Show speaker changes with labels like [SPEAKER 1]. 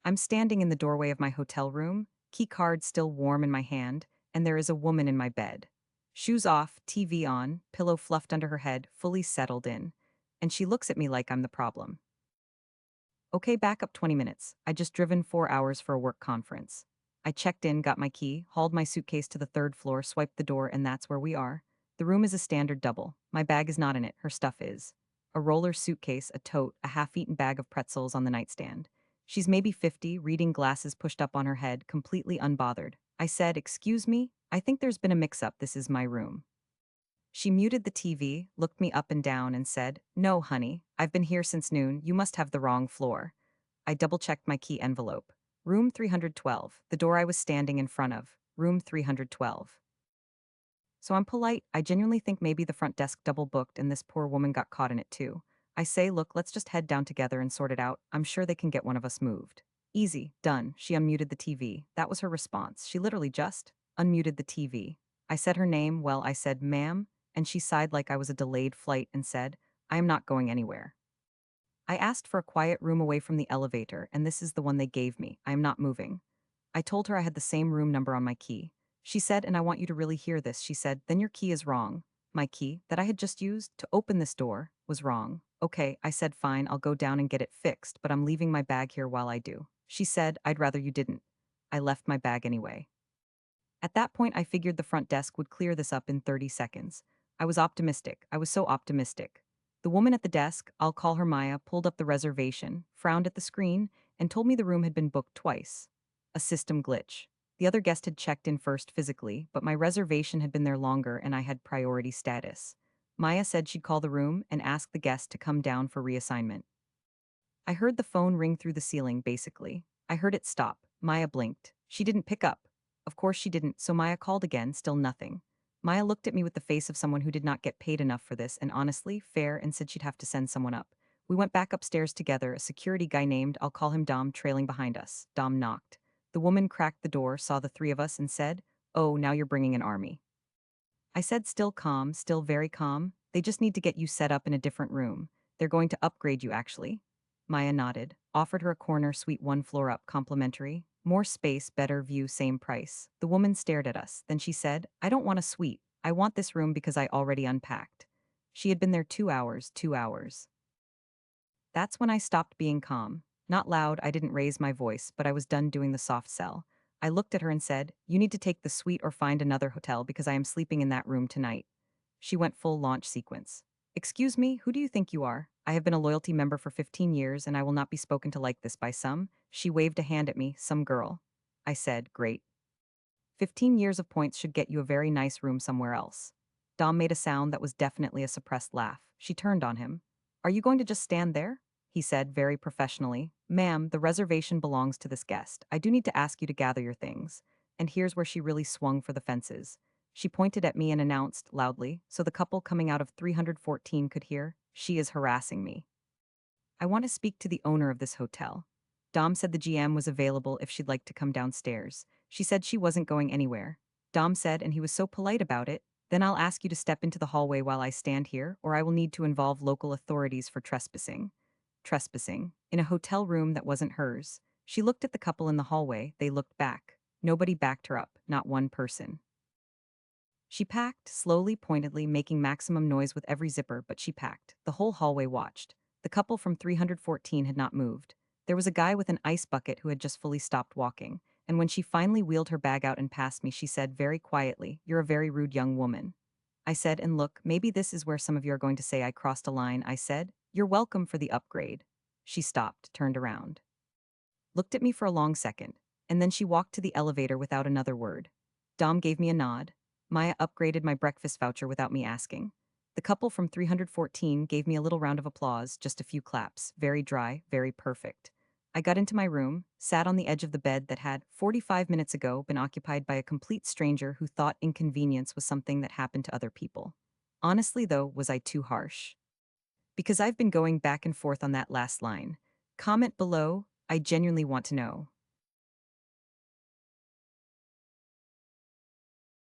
[SPEAKER 1] I'm standing in the doorway of my hotel room, key card still warm in my hand, and there is a woman in my bed. Shoes off, TV on, pillow fluffed under her head, fully settled in. And she looks at me like I'm the problem. Okay, back up 20 minutes. I just driven 4 hours for a work conference. I checked in, got my key, hauled my suitcase to the third floor, swiped the door, and that's where we are. The room is a standard double. My bag is not in it, her stuff is. A roller suitcase, a tote, a half-eaten bag of pretzels on the nightstand. She's maybe 50, reading glasses pushed up on her head, completely unbothered. I said, "Excuse me? I think there's been a mix-up, this is my room." She muted the TV, looked me up and down, and said, "No, honey, I've been here since noon, you must have the wrong floor." I double-checked my key envelope. Room 312, the door I was standing in front of. Room 312. So I'm polite, I genuinely think maybe the front desk double-booked and this poor woman got caught in it too. I say, "Look, let's just head down together and sort it out, I'm sure they can get one of us moved." "Easy, done." She unmuted the TV. That was her response. She literally just unmuted the TV. I said her name, well, I said, "Ma'am," and she sighed like I was a delayed flight and said, "I am not going anywhere." I asked for a quiet room away from the elevator, and this is the one they gave me. I am not moving. I told her I had the same room number on my key. She said, and I want you to really hear this, she said, "Then your key is wrong." My key, that I had just used to open this door, was wrong. "Okay," I said, "fine, I'll go down and get it fixed, but I'm leaving my bag here while I do." She said, "I'd rather you didn't." I left my bag anyway. At that point, I figured the front desk would clear this up in 30 seconds. I was optimistic. I was so optimistic. The woman at the desk, I'll call her Maya, pulled up the reservation, frowned at the screen, and told me the room had been booked twice. A system glitch. The other guest had checked in first physically, but my reservation had been there longer and I had priority status. Maya said she'd call the room and ask the guest to come down for reassignment. I heard the phone ring through the ceiling, basically. I heard it stop. Maya blinked. She didn't pick up. Of course she didn't, so Maya called again, still nothing. Maya looked at me with the face of someone who did not get paid enough for this and honestly, fair, and said she'd have to send someone up. We went back upstairs together, a security guy named, I'll call him Dom, trailing behind us. Dom knocked. The woman cracked the door, saw the three of us, and said, "Oh, now you're bringing an army." I said, still calm, still very calm, "They just need to get you set up in a different room. They're going to upgrade you, actually." Maya nodded, offered her a corner suite one floor up, complimentary. More space, better view, same price. The woman stared at us, then she said, "I don't want a suite. I want this room because I already unpacked." She had been there 2 hours, 2 hours. That's when I stopped being calm. Not loud, I didn't raise my voice, but I was done doing the soft sell. I looked at her and said, "You need to take the suite or find another hotel because I am sleeping in that room tonight." She went full launch sequence. "Excuse me, who do you think you are? I have been a loyalty member for 15 years and I will not be spoken to like this by some." She waved a hand at me, "Some girl." I said, "Great. 15 years of points should get you a very nice room somewhere else." Dom made a sound that was definitely a suppressed laugh. She turned on him. "Are you going to just stand there?" He said very professionally. "Ma'am, the reservation belongs to this guest. I do need to ask you to gather your things." And here's where she really swung for the fences. She pointed at me and announced, loudly, so the couple coming out of 314 could hear, "She is harassing me. I want to speak to the owner of this hotel." Dom said the GM was available if she'd like to come downstairs. She said she wasn't going anywhere. Dom said, and he was so polite about it, "Then I'll ask you to step into the hallway while I stand here, or I will need to involve local authorities for trespassing." Trespassing. In a hotel room that wasn't hers. She looked at the couple in the hallway, they looked back. Nobody backed her up, not one person. She packed, slowly, pointedly, making maximum noise with every zipper, but she packed. The whole hallway watched. The couple from 314 had not moved. There was a guy with an ice bucket who had just fully stopped walking, and when she finally wheeled her bag out and passed me, she said very quietly, "You're a very rude young woman." I said, "And look, maybe this is where some of you are going to say I crossed a line." I said, "You're welcome for the upgrade." She stopped, turned around, looked at me for a long second, and then she walked to the elevator without another word. Dom gave me a nod. Maya upgraded my breakfast voucher without me asking. The couple from 314 gave me a little round of applause, just a few claps, very dry, very perfect. I got into my room, sat on the edge of the bed that had, 45 minutes ago, been occupied by a complete stranger who thought inconvenience was something that happened to other people. Honestly, though, was I too harsh? Because I've been going back and forth on that last line. Comment below, I genuinely want to know.